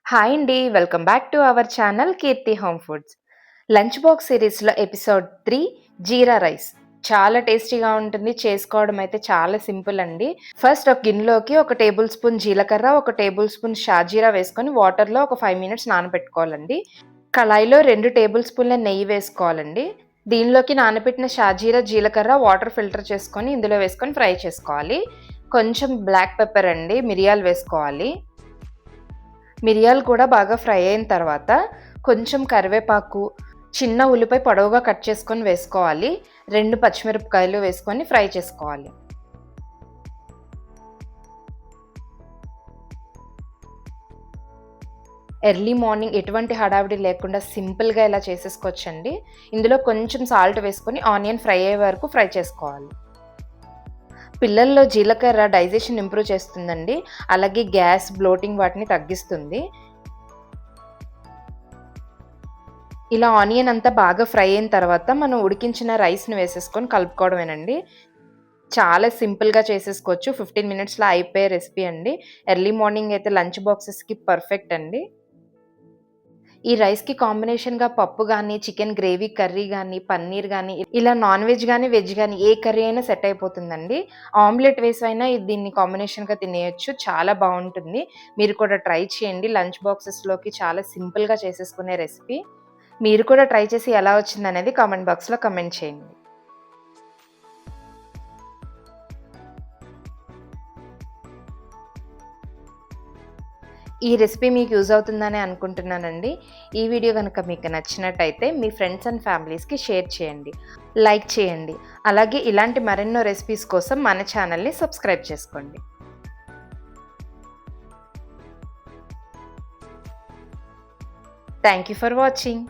Hi అండి. Welcome back to our channel Keerthi home foods. Lunch box సిరీస్‌లో episode 3 jeera rice. చాలా టేస్టీగా ఉంటుంది. చేసుకోవడం అయితే చాలా సింపుల్ అండి. ఫస్ట్ ఒక గిన్నెలోకి ఒక టేబుల్ స్పూన్ జీలకర్ర, ఒక టేబుల్ స్పూన్ షాజీరా వేసుకొని వాటర్‌లో ఒక 5 మినిట్స్ నానబెట్టుకోవాలండి. కళాయిలో 2 టేబుల్ స్పూన్ల నెయ్యి వేసుకోవాలండి. దీనిలోకి నానబెట్టిన షాజీరా, జీలకర్ర వాటర్ ఫిల్టర్ చేసుకొని ఇందులో వేసుకొని ఫ్రై చేసుకోవాలి. కొంచెం బ్లాక్ పెప్పర్ అండి, మిరియాలు వేసుకోవాలి. మిరియాలు కూడా బాగా ఫ్రై అయిన తర్వాత కొంచెం కరివేపాకు, చిన్న ఉల్లిపాయ పొడవుగా కట్ చేసుకొని వేసుకోవాలి. 2 పచ్చిమిరపకాయలు వేసుకొని ఫ్రై చేసుకోవాలి. ఎర్లీ మార్నింగ్ ఎటువంటి హడావిడి లేకుండా సింపుల్‌గా ఇలా చేసేసుకోవచ్చండి. ఇందులో కొంచెం సాల్ట్ వేసుకొని ఆనియన్ ఫ్రై అయ్యే వరకు ఫ్రై చేసుకోవాలి. పిల్లల్లో జీలకర్ర డైజెషన్ ఇంప్రూవ్ చేస్తుందండి. అలాగే గ్యాస్, బ్లోటింగ్ వాటిని తగ్గిస్తుంది. ఇలా ఆనియన్ అంతా బాగా ఫ్రై అయిన తర్వాత మనం ఉడికించిన రైస్‌ని వేసేసుకొని కలుపుకోవడమేనండి. చాలా సింపుల్‌గా చేసేసుకోవచ్చు. 15 మినిట్స్‌లో అయిపోయే రెసిపీ అండి. ఎర్లీ మార్నింగ్ అయితే లంచ్ బాక్సెస్‌కి పర్ఫెక్ట్ అండి. ఈ రైస్‌కి కాంబినేషన్‌గా పప్పు గాని, చికెన్ గ్రేవీ కర్రీ గాని, పన్నీర్ గాని, ఇలా నాన్ వెజ్ గాని, వెజ్ గాని ఏ కర్రీ అయినా సెట్ అయిపోతుందండి. ఆమ్లెట్ వేసైనా దీన్ని కాంబినేషన్‌గా తినేయొచ్చు. చాలా బావుంటుంది. మీరు కూడా ట్రై చేయండి. లంచ్ బాక్సెస్‌లోకి చాలా సింపుల్‌గా చేసేసుకునే రెసిపీ. మీరు కూడా ట్రై చేసి ఎలా వచ్చిందనేది కామెంట్ బాక్స్‌లో కామెంట్ చేయండి. ఈ రెసిపీ మీకు యూజ్ అవుతుందనే అనుకుంటున్నానండి. ఈ వీడియో గనుక మీకు నచ్చినట్టయితే మీ ఫ్రెండ్స్ అండ్ ఫ్యామిలీస్‌కి షేర్ చేయండి. లైక్ చేయండి. అలాగే ఇలాంటి మరెన్నో రెసిపీస్ కోసం మన ఛానెల్‌ని సబ్స్క్రైబ్ చేసుకోండి. Thank you for watching.